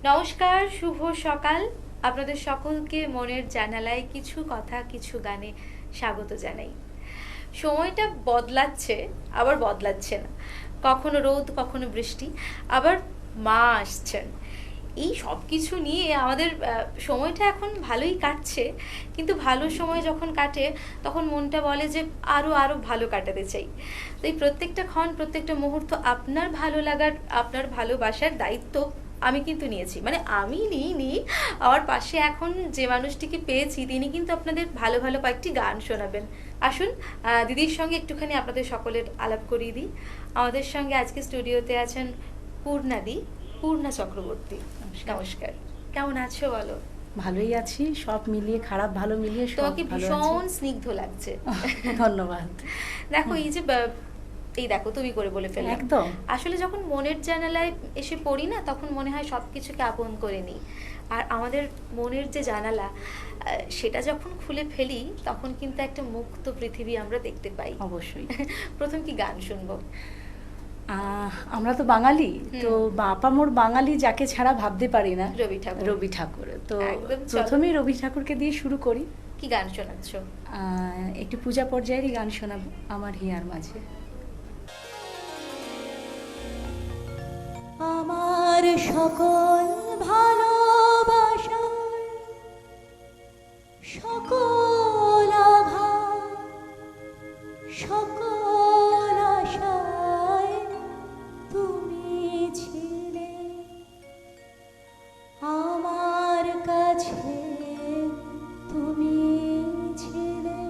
নমস্কার, শুভ সকাল। আপনাদের সকলকে মনের জানালায় কিছু কথা কিছু গানে স্বাগত জানাই। সময়টা বদলাচ্ছে, আবার বদলাচ্ছে না। কখনো রোদ, কখনো বৃষ্টি, আবার মা আসছেন। এই সব কিছু নিয়ে আমাদের সময়টা এখন ভালোই কাটছে, কিন্তু ভালো সময় যখন কাটে তখন মনটা বলে যে আরও আরও ভালো কাটাতে চাই। তো এই প্রত্যেকটা ক্ষণ, প্রত্যেকটা মুহূর্ত আপনার ভালো লাগার, আপনার ভালোবাসার দায়িত্ব আমি কিন্তু নিয়েছি। মানে আমি নিইনি, আমার পাশে এখন যে মানুষটিকে পেয়েছি তিনি কিন্তু আপনাদের ভালো ভালো কয়েকটি গান শোনাবেন। আসুন দিদির সঙ্গে একটুখানি আপনাদের সকলের আলাপ করিয়ে দিই। আমাদের সঙ্গে আজকে স্টুডিওতে আছেন পূর্ণাদি, পূর্ণা চক্রবর্তী। নমস্কার, কেমন আছো বলো? ভালোই আছি, সব মিলিয়ে খারাপ ভালো মিলিয়ে সব তোমাকে ভালো ভীষণ আছি। স্নিগ্ধ লাগছে। ধন্যবাদ। দেখো এই যে এই দেখো তুমি করে বলে ফেললাম। একদম। আসলে যখন মনের জানালায় এসে পড়ি না, তখন মনে হয় সব কিছুকে আপন করে নিই। আর আমাদের মনের যে জানালা, সেটা যখন খুলে ফেলি তখন কিন্তু একটা মুক্ত পৃথিবী আমরা দেখতে পাই। অবশ্যই। প্রথম কি গান শুনবো? আমরা তো বাঙালি, তো আপামোর বাঙালি যাকে ছাড়া ভাবতে পারি না, রবি ঠাকুর। রবি ঠাকুর। তো একদম, চলো। প্রথমেই রবি ঠাকুরকে দিয়ে শুরু করি। কি গান শোনাচ্ছ? একটু পূজা পর্যায়েরই গান শোনাবো, আমার হিয়ার মাঝে। আমার সকল ভালোবাসা, সকল আঘাত, সকল আশায় তুমি ছিলে আমার কাছে, তুমি ছিলে।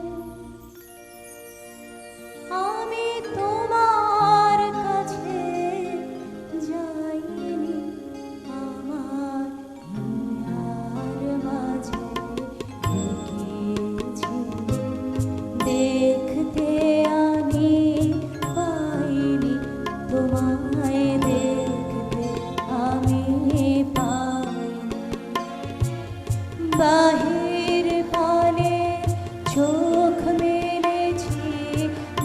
আমি তোমার কাছে যাইনি, আমার হিয়ার মাঝে লুকিয়েছিলে। দেখতে আমি পাইনি তোমায়, দেখতে আমি পাইনি। বাহির পানে চোখ মেলেছি,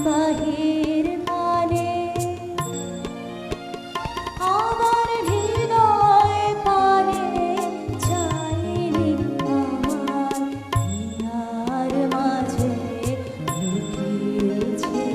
বাহির পানে আমার হৃদয় পানে চাইনি, আমার হিয়ার মাঝে লুকিয়েছিলে।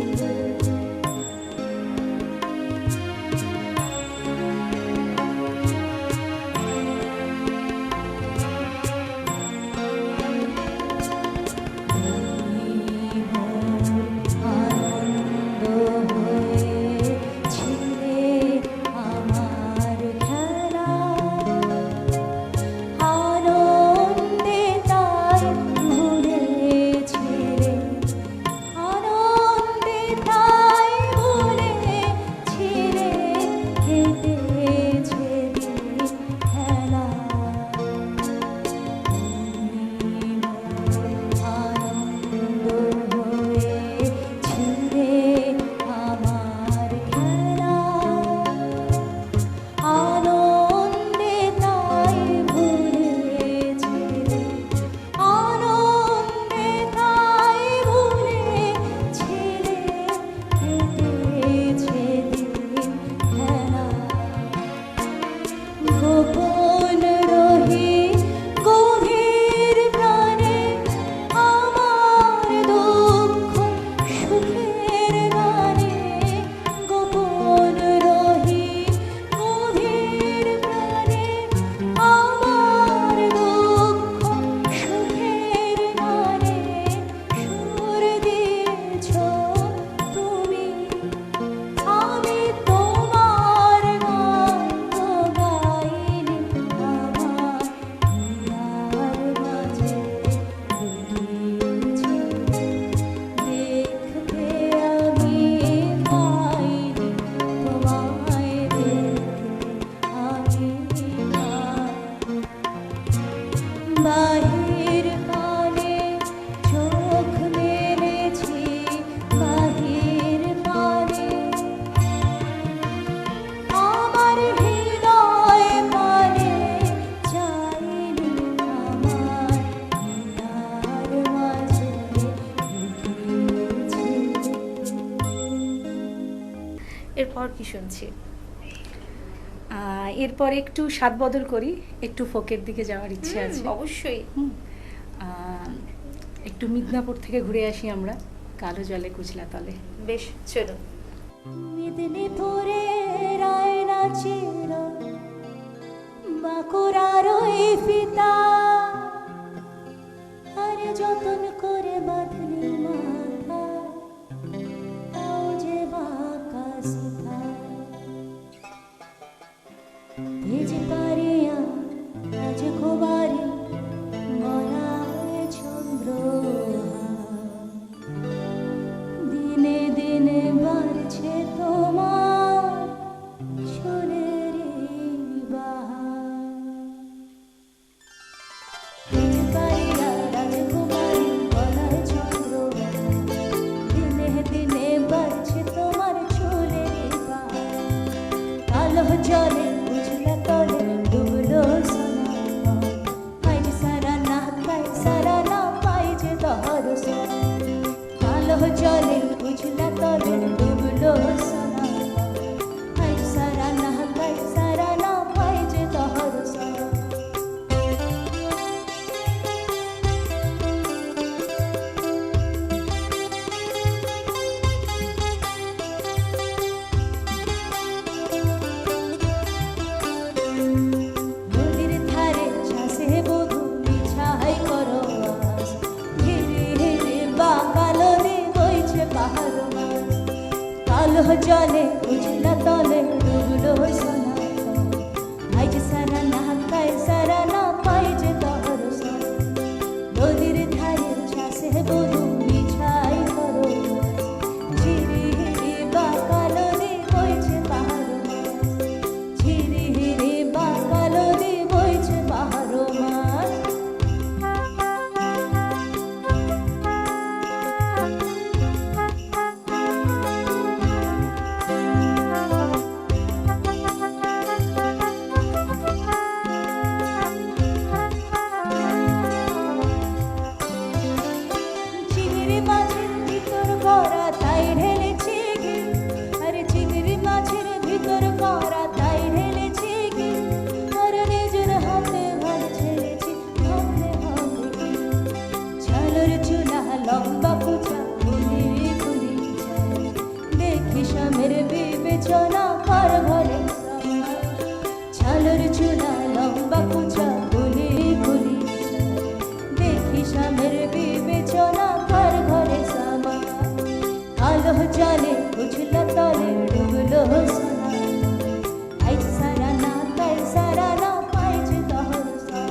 গোপন রহি গভীর প্রাণে আমার দুঃখ সুখের গানে, গোপন রহি গভীর প্রাণে আমার দুঃখ সুখের গানে সুর দিয়েছ তুমি। আমি তোমার গান তো গাইনি, আমার হিয়ার মাঝে লুকিয়েছিলে। দেখতে আমি পাইনি তোমায়, দেখতে আমি পাইনি। বাহির পানে চোখ মেলেছি, বাহির পানে আমার হৃদয় পানে চাইনি, আমার হিয়ার মাঝে লুকিয়েছিলে। এরপর কি শুনছি? এরপর একটু স্বাদ বদল করি, একটু ফোকের দিকে যাওয়ার ইচ্ছে আছে। অবশ্যই। আহ, একটু মিদনাপুর থেকে ঘুরে আসি আমরা, কালো জলে কুচলা তলে। বেশ, চলুন। মেদিনীপুরের আয়না ছিল বাঁকুড়ার ওই ফিতা, আরে যতন করে বাঁধলি মাথা, তাও যে বাঁকা সিধা। তেজ পারিয়া রাজকুমারী মরা হয়ে চন্দ্রহার, দিনে দিনে বাড়ছে তোমার চুলের বাহার। তেজ পারিয়া রাজকুমারী গলায় চন্দ্রহার, দিনে দিনে বাড়ছে তোমার চুলের বাহার। কালো জলে উজলা তলে ডুবলো সোনা, আজ সারা না কাই সারা না পাই যে দহর সোনা। কালো জলে উজলা তলে ডুবলো সোনা, আজ সারা না কাই সারা না পাই যে দহর সোনা। নদীর ধারে চাষে বধূ বিছাই করো আস, ধীরে ধীরে বাঁকা নদী বইছে পাহাড় মাছ। কালো জলে উজলা তলে ডুবলো সোনা, আজ সারা না কাই সারা না পাই যে দহর সোনা। নদীর ধারে চাষে বধূ বিছাই করো আস, ধীরে ধীরে বাঁকা নদী বইছে পাহাড় মাছ। ধীরে ধীরে বাঁকা নদী বইছে পাহাড় মাছ। চিংড়ি মাছের ভিতর ভরা তাই ঢেলেছি ঘি, আরে চিংড়ি মাছের ভিতর ভরা তাই ঢেলেছি ঘি, আর নিজের হাতে ভাত ছেড়েছি ভাবতে হবে কি। ছালের চুলা লম্বা কুচা ফুলি ফুলি যায়, দেখি স্বামীর বিবেচনা কার ঘরে সমায়। ছালের চুলা লম্বা কুচা ফুলি ফুলি যায়, দেখি স্বামীর বিবেচনা কার ঘরে সমায়। কালো জলে উজলা তলে ডুবলো সোনা, আজ সারা না কাই সারা না পাই যে দহর সোনা।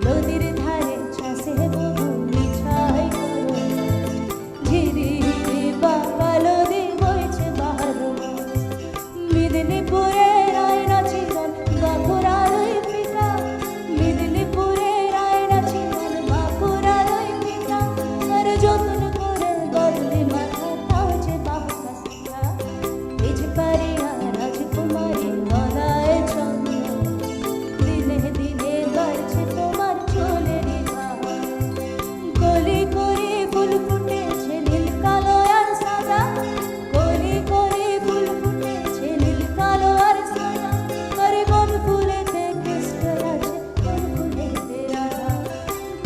নদীর ধারে চাষে বধূ বিছাই করো আস, ধীরে ধীরে বাঁকা নদী বইছে বাহার মাছ। মেদিনীপুরের আয়না ছিলেন বাঁকুড়ার ওই পিতা, মেদিনীপুরের আয়না ছিলেন বাঁকুড়ার ওই পিতা, আর যতন করে বদলে মাথা, তাও যে বাঁকা সিধা। তেজ পারিয়া রাজকুমারী গলায় চন্দ্র, দিনে দিনে বাড়ছে তোমার চুলের বাহার। কলি করে ফুল ফুটেছে নীল কালো আর সাদা, কলি করে ফুল ফুটেছে নীল কালো আর সাদা, আরে কোন ফুলেতে কৃষ্ণ আছে কোন ফুলেতে রাধা,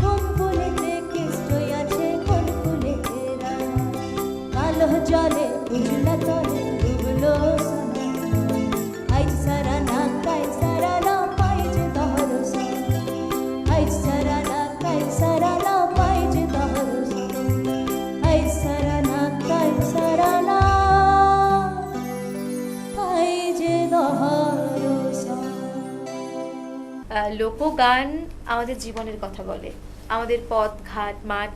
কোন ফুলেতে কৃষ্ণ আছে কোন ফুলেতে রাধা। কালো জলে উজলা তলে ডুবলো সোনা, আজ সারা না কাই সারা না পাই যে দহর সোনা, আজ সারা না কাই সারা না পাই যে দহর সোনা, আজ সারা না কাই সারা না পাই যে দহর সোনা। লোকগান আমাদের জীবনের কথা বলে, আমাদের পথ ঘাট মাঠ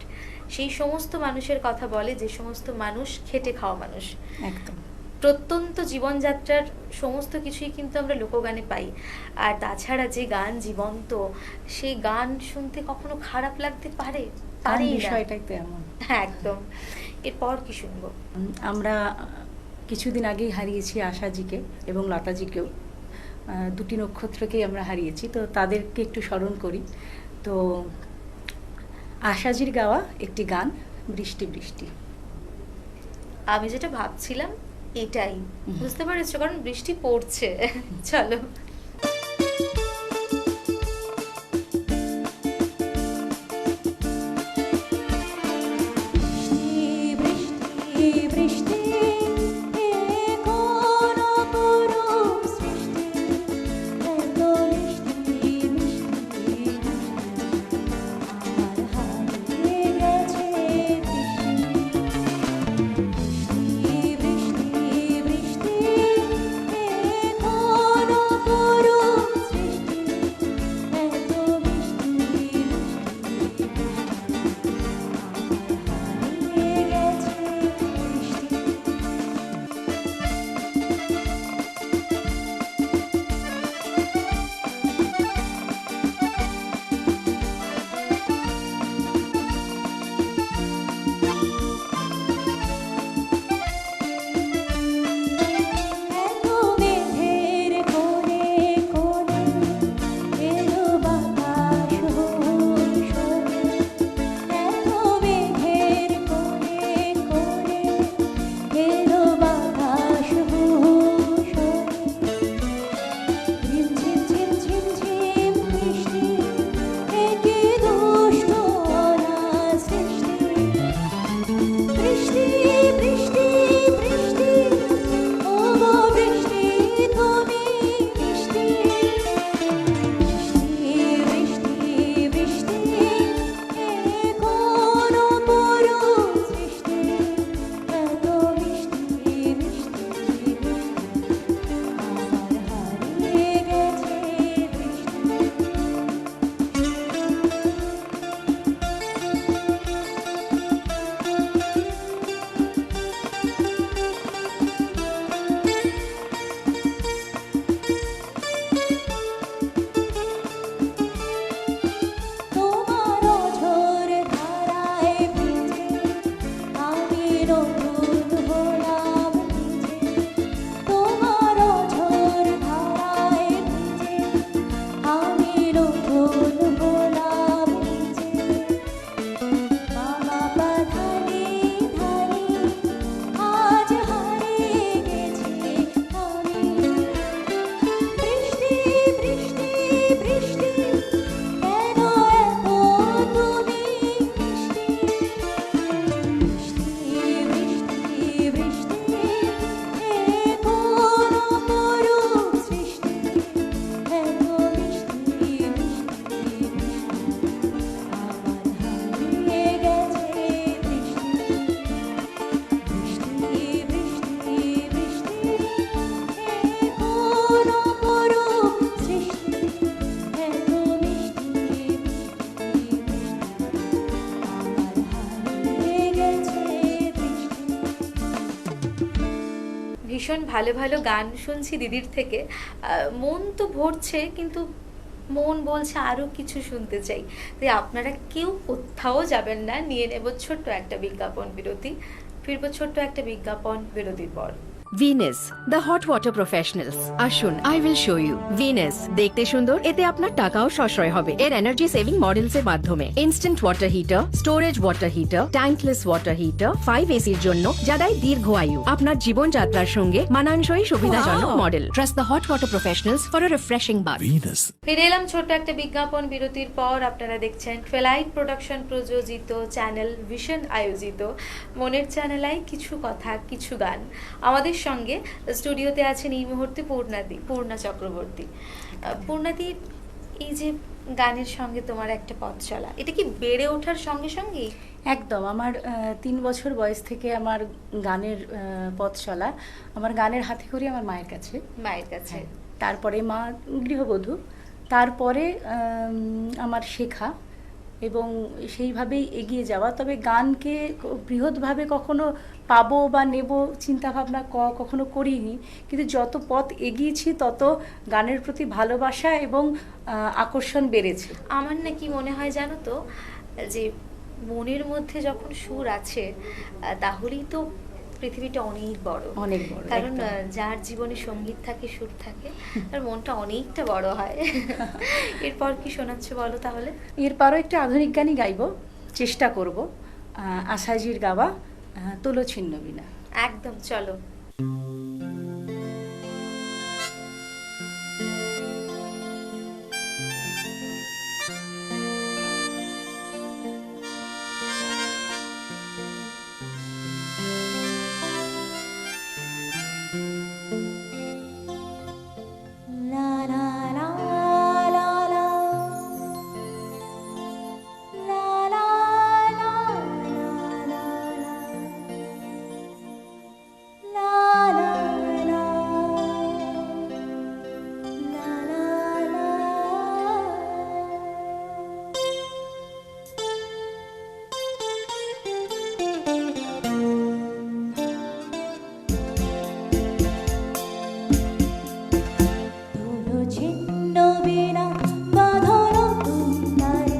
সেই সমস্ত মানুষের কথা বলে, যে সমস্ত মানুষ খেটে খাওয়া মানুষ। একদম। প্রত্যন্ত জীবনযাত্রার সমস্ত কিছুই কিন্তু আমরা লোকগানে পাই। আর তাছাড়া যে গান জীবন্ত, সেই গান শুনতে কখনো খারাপ লাগতে পারে? পারেই না। বিষয়টাই তো এমন। হ্যাঁ, একদম। এরপর কি শুনবো? আমরা কিছুদিন আগেই হারিয়েছি আশাজিকে এবং লতাজিকেও, দুটি নক্ষত্রকেই আমরা হারিয়েছি, তো তাদেরকে একটু স্মরণ করি। তো আশাজির গাওয়া একটি গান, বৃষ্টি বৃষ্টি। আমি যেটা ভাবছিলাম এটাই, বুঝতে পেরেছো? কারণ বৃষ্টি পড়ছে। চলো। ভীষণ ভালো ভালো গান শুনছি দিদির থেকে, মন তো ভরছে, কিন্তু মন বলছে আরও কিছু শুনতে চাই। তাই আপনারা কেউ কোথাও যাবেন না, নিয়ে নেব ছোট্ট একটা বিজ্ঞাপন বিরতি, ফিরবো ছোট্ট একটা বিজ্ঞাপন বিরতির পর। Venus the hot water professionals. আসুন, I will show you. Venus দেখতে সুন্দর, এতে আপনার টাকাও সাশ্রয় হবে। এর এনার্জি সেভিং মডেলস এর মাধ্যমে instant water heater, storage water heater, tankless water heater, 5 এসির জন্য, যা দেয় দীর্ঘ আয়ু। আপনার জীবনযাত্রার সঙ্গে মানানসই সুবিধাজনক model. Trust the hot water professionals for a refreshing bath. Venus. ফিরে এলাম ছোট্ট একটা বিজ্ঞাপন বিরতির পর। আপনারা দেখছেন টুয়েলাইট প্রোডাকশন প্রযোজিত, চ্যানেল ভিশন আয়োজিত মনের চ্যানেলাই কিছু কথা কিছু গান। আমাদের সঙ্গে স্টুডিওতে আছেন এই মুহূর্তে পূর্ণা চক্রবর্তী। পূর্ণাদি, এই যে গানের সঙ্গে তোমার একটা পথ চলা, এটা কি বেড়ে ওঠার সঙ্গে সঙ্গেই? একদম, আমার 3 বছর বয়স থেকে আমার গানের পথ চলা। আমার গানের হাতেখড়ি আমার মায়ের কাছে। মায়ের কাছে। তারপরে মা গৃহবধূ, তারপরে আমার শেখা এবং সেইভাবেই এগিয়ে যাওয়া। তবে গানকে বৃহৎভাবে কখনো পাবো বা নেব চিন্তাভাবনা কখনো করিনি, কিন্তু যত পথ এগিয়েছি তত গানের প্রতি ভালোবাসা এবং আকর্ষণ বেড়েছে। আমার নাকি মনে হয় জানো তো, যে মনের মধ্যে যখন সুর আছে তাহলেই তো পৃথিবীটা অনেক বড়। অনেক বড়, কারণ একদম। যার জীবনে সঙ্গীত থাকে, সুর থাকে, তার মনটা অনেকটা বড় হয়। এরপর কি শোনাচ্ছ বলো তাহলে? এরপরও একটা আধুনিক গানই গাইবো, চেষ্টা করব। আশাজির গাওয়া তোলো ছিন্ন বিনা। একদম, চলো। লা লা লা লা লা লা লা লা লা লা লা তোলো ছিন্ন বিনা বাঁধনো তুন্দারে,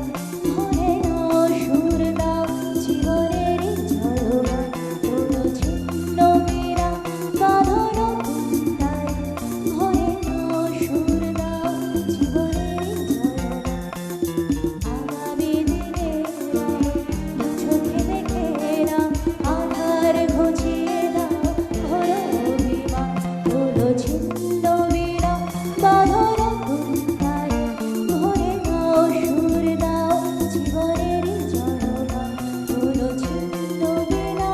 ধরে নাও সুর দাও জীবনের ঝড়োয়া। তোলো ছিন্ন বিনা বাঁধনো তুন্দারে, ধরে নাও সুর দাও জীবনের ঝড়োয়া। আগামী দিনের রাহে চোখে দেখে না, আধার ঘুচিয়ে দাও ভরা অভিমান। তোলো ছিন্ন বিনা বাঁধনো তুন্দারে, ধরে নাও সুর দাও জীবনের ঝড়োয়া। তোলো ছিন্ন বিনা।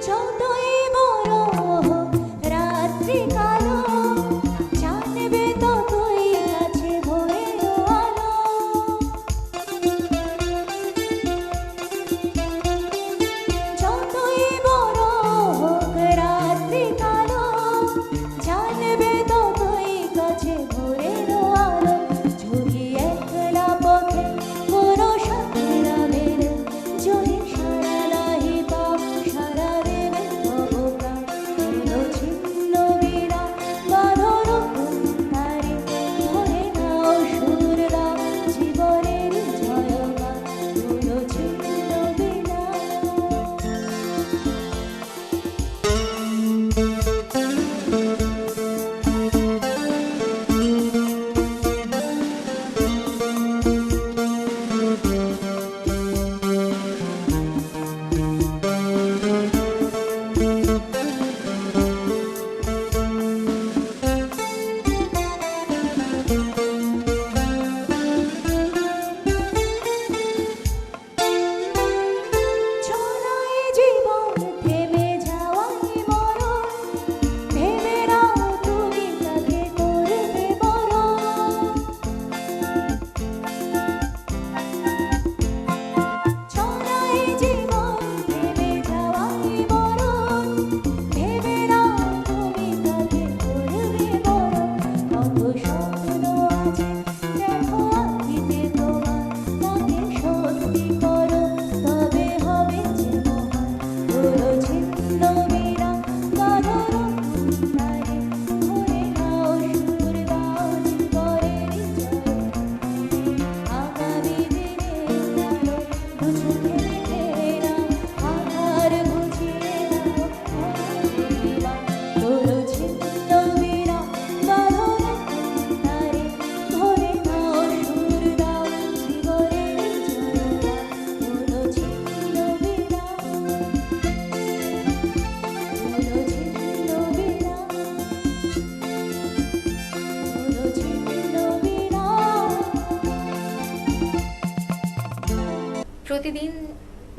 যতই বড় হোক রাত্রি কালো, জানবে ততই কাছে ভোরের আলো।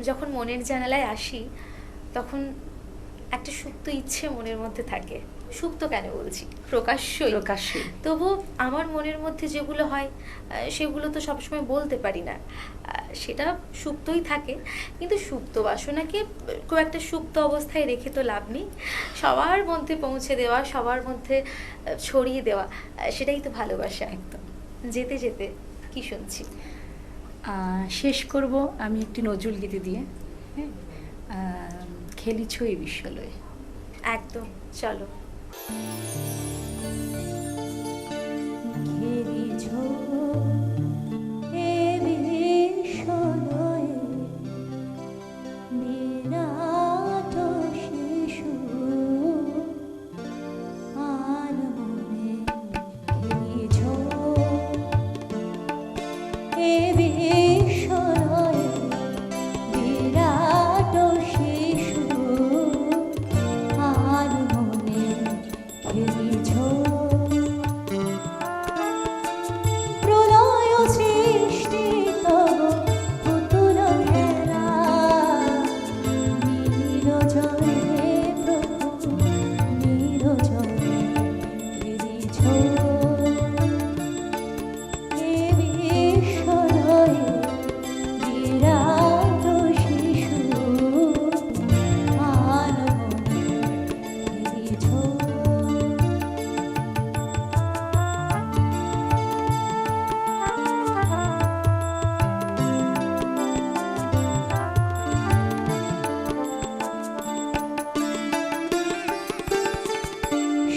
যখন মনের জানালায় আসি তখন একটা সুপ্ত ইচ্ছে মনের মধ্যে থাকে। সুপ্ত কেন বলছি, প্রকাশ্যই। তবু আমার মনের মধ্যে যেগুলো হয় সেগুলো তো সবসময় বলতে পারি না, সেটা সুপ্তই থাকে। কিন্তু সুপ্ত বাসনাকে খুব একটা সুপ্ত অবস্থায় রেখে তো লাভ নেই, সবার মধ্যে পৌঁছে দেওয়া, সবার মধ্যে ছড়িয়ে দেওয়া, সেটাই তো ভালোবাসা। একদম। যেতে যেতে কি শুনছি? শেষ করব আমি একটি নজরুল গীতি দিয়ে, হ্যাঁ, খেলিছ এই বিশ্বলয়ে। একদম, চলো। ঘেরিছ এ বিশ্বলয়ে বিরাট শিশু আর মনে ঘেরিছ এ বিশ্বলয়ে বিরাট শিশু আর মনে ঘেরিছ প্রলয় সৃষ্টি তব পুতুল খেলা নিরজনে প্রভু নিরজনে ঘেরিছ এ বিশ্বলয়ে বিরাট শিশু আর মনে ঘেরিছ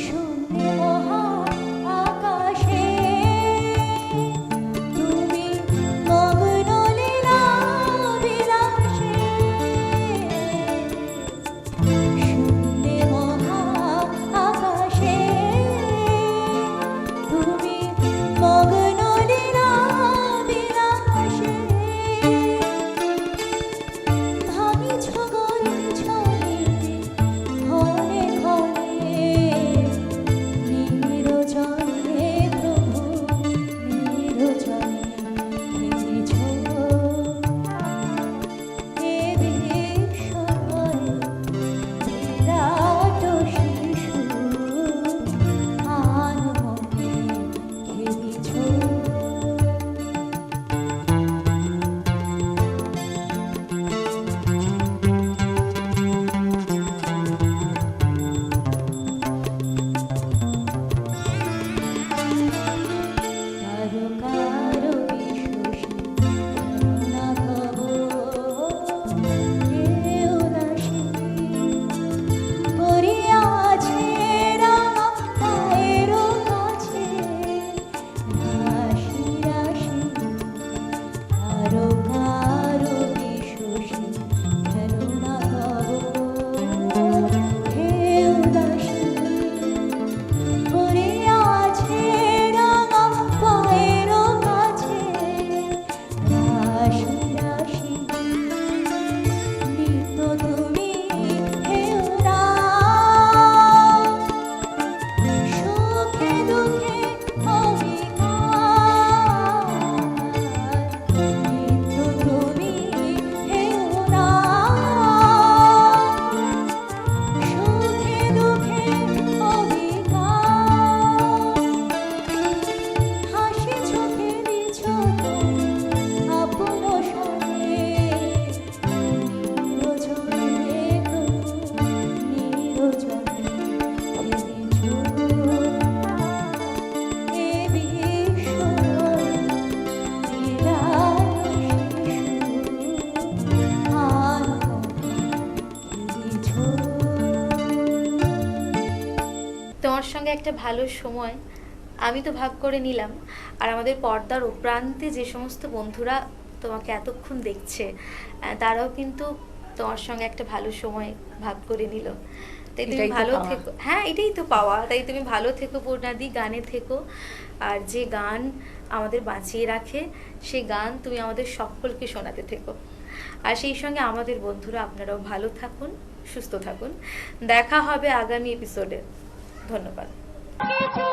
শূন্য মহা আকাশে তুমি মগ্ন লীলা বিলাসে শূন্য মহা আকাশে তুমি মগ্ন লীলা বিলাসে ভাবিছ গরিছ ঘরে ঘরে নিরজনে প্রভু নিরজনে ঘেরিছ এ বিশ্বলয়ে বিরাট শিশু আর মনে ঘেরিছ কারো কারো বিশ্বসী না ভব কেউ দাসী করিয়াছে রামা পায়ের কাছে রাশি রাশি কারো কারো বিশ্বসী কেন না ভব কেউ দাসী করিয়াছে রাঙা পায়ের কাছে রাশি রাশি নিত্য তুমি হেও না সুখে দুঃখে অবিকার নিত্য তুমি হেও না সুখে দুঃখে অবিকার হাসি চোখে দিছ আপন সনে নিরজনে প্রভু নিরজনে ঘেরিছ এ বিশ্বলয়ে বিরাট শিশু আর মনে ঘেরিছ তোমার সঙ্গে একটা ভালো সময় আমি তো ভাগ করে নিলাম, আর আমাদের পর্দার ও প্রান্তে যে সমস্ত বন্ধুরা তোমাকে এতক্ষণ দেখছে তারাও কিন্তু তোমার সঙ্গে একটা ভালো সময় ভাগ করে নিল। তাই তুমি এটাই তো ভালো পাওয়া। থেকো। হ্যাঁ, এটাই তো পাওয়া। তাই তুমি ভালো থেকো পূর্ণাদি, গানে থেকো। আর যে গান আমাদের বাঁচিয়ে রাখে সেই গান তুমি আমাদের সকলকে শোনাতে থেকো। আর সেই সঙ্গে আমাদের বন্ধুরা আপনারাও ভালো থাকুন, সুস্থ থাকুন। দেখা হবে আগামী এপিসোডে। ধন্যবাদ। কিছু